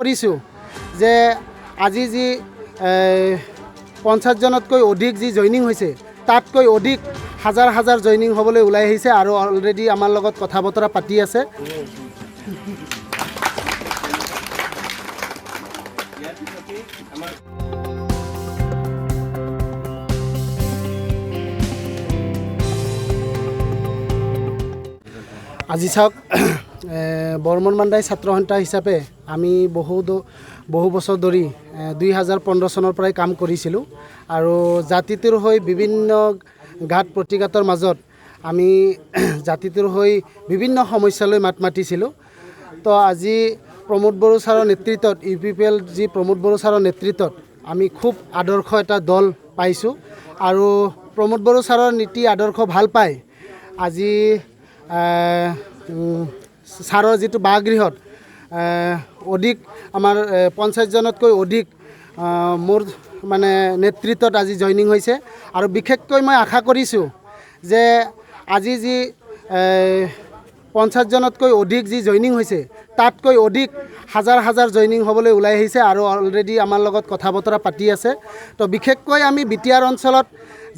কৰিছোঁ যে আজি যি 50 জনতকৈ অধিক যি জইনিং হৈছে তাতকৈ অধিক হাজাৰ হাজাৰ জইনিং হ'বলৈ ওলাই আহিছে আৰু অলৰেডি আমাৰ লগত কথা বতৰা পাতি আছে। আজি চাওক বৰ্মন মাণ্ডাই ছাত্ৰ সন্থা হিচাপে আমি বহু বছৰ ধৰি 2015 চনৰ পৰাই কাম কৰিছিলোঁ আৰু জাতিটোৰ হৈ বিভিন্ন ঘাত প্ৰতিঘাতৰ মাজত আমি জাতিটোৰ হৈ বিভিন্ন সমস্যালৈ মাত মাতিছিলোঁ। তো আজি প্ৰমোদ বড়ো ছাৰৰ নেতৃত্বত UPPL যি প্ৰমোদ বড়ো ছাৰৰ নেতৃত্বত আমি খুব আদৰ্শ এটা দল পাইছোঁ আৰু প্ৰমোদ বড়ো ছাৰৰ নীতি আদৰ্শ ভাল পাই আজি ছাৰৰ যিটো বাসগৃহত অধিক আমাৰ 50 জনতকৈ অধিক মোৰ মানে নেতৃত্বত আজি জইনিং হৈছে আৰু বিশেষকৈ মই আশা কৰিছোঁ যে আজি যি 50 জনতকৈ অধিক যি জইনিং হৈছে তাতকৈ অধিক হাজাৰ হাজাৰ জইনিং হ'বলৈ ওলাই আহিছে আৰু অলৰেডি আমাৰ লগত কথা বতৰা পাতি আছে। তো বিশেষকৈ আমি বিটিআৰ অঞ্চলত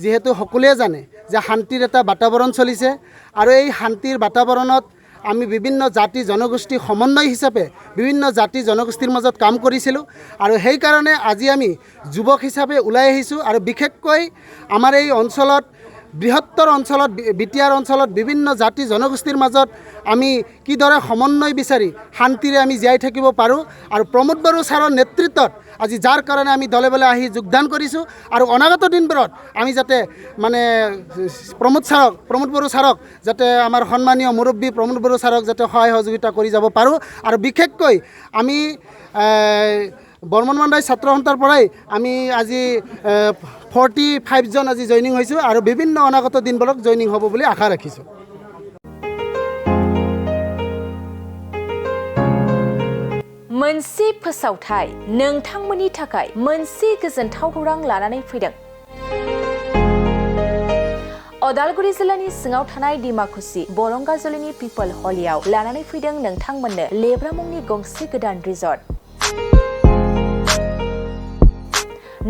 যিহেতু সকলোৱে জানে যে শান্তিৰ এটা বাতাবৰণ চলিছে আৰু এই শান্তিৰ বাতাবৰণত আমি বিভিন্ন জাতি জনগোষ্ঠী সমন্বয় হিচাপে বিভিন্ন জাতি জনগোষ্ঠীৰ মাজত কাম কৰিছিলোঁ আৰু সেইকাৰণে আজি আমি যুৱক হিচাপে ওলাই আহিছোঁ আৰু বিশেষকৈ আমাৰ এই অঞ্চলত বৃহত্তৰ অঞ্চলত বিটিআৰ অঞ্চলত বিভিন্ন জাতি জনগোষ্ঠীৰ মাজত আমি কিদৰে সমন্বয় বিচাৰি শান্তিৰে আমি জীয়াই থাকিব পাৰোঁ আৰু প্ৰমোদ বড়ো ছাৰৰ নেতৃত্বত আজি যাৰ কাৰণে আমি দলে বলে আহি যোগদান কৰিছোঁ আৰু অনাগত দিনবোৰত আমি যাতে মানে প্ৰমোদ বড়ো ছাৰক যাতে আমাৰ সন্মানীয় মুৰব্বী প্ৰমোদ বড়ো ছাৰক যাতে সহায় সহযোগিতা কৰি যাব পাৰোঁ আৰু বিশেষকৈ আমি বৰ্মন মাণ্ডাই ছাত্ৰ সন্থাৰ পৰাই আমি আজি 45 জন আজি জইনিং হৈছোঁ আৰু বিভিন্ন অনাগত দিনবোৰত জইনিং হ'ব বুলি আশা ৰাখিছোঁ। मोनसे फोसावथाय नोंथांमोननि थाखाय मोनसे गोजोनथाव खौरां लानानै फैदों। अदालगुरि जिल्लानि सिङाव थानाय डिमाकुसि बरंगाजुलिनि पिपल हलियाव लानानै फैदों नोंथांमोननो लेब्रा मुंनि गंसे गोदान रिजर्ट।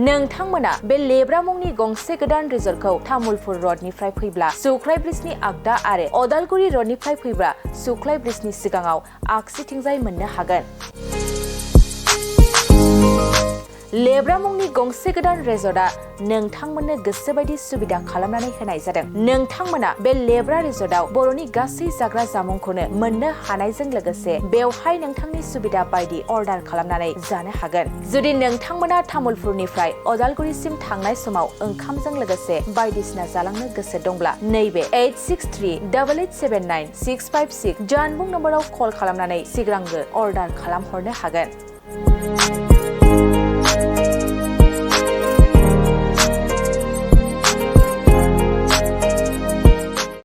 नोंथांमोना बे लेब्रा मुंनि गंसे गोदान रिजर्टखौ तामुलपुर रडनिफ्राय फैब्ला सुख्लाय ब्रिजनि आगदा आरो अदालगुरि रडनिफ्राय फैब्ला सुख्लाय ब्रिजनि सिगाङाव आगसिथिंजाय मोननो हागोन। लेब्रा मुंनि गंसे गोदान रिजर्टआ नोंथांमोननो गोसोबायदि सुबिदा खालामनानै होनाय जादों। नोंथांमोना बे लेब्रा रिजर्टआव बर'नि गासै जाग्रा जामुंखौनो मोननो हानायजों लोगोसे बेवहाय नोंथांनि सुबिदा बायदि अर्डार खालामनानै जानो हागोन। जुदि नोंथांमोना तामुलपुरनिफ्राय अदालगुरिसिम थांनाय समाव ओंखामजों लोगोसे बायदिसिना जालांनो गोसो दंब्ला नैबे 8638879656 जानबुं नम्बराव कल खालामनानै सिगांग्रो अर्डार खालामहरनो हागोन।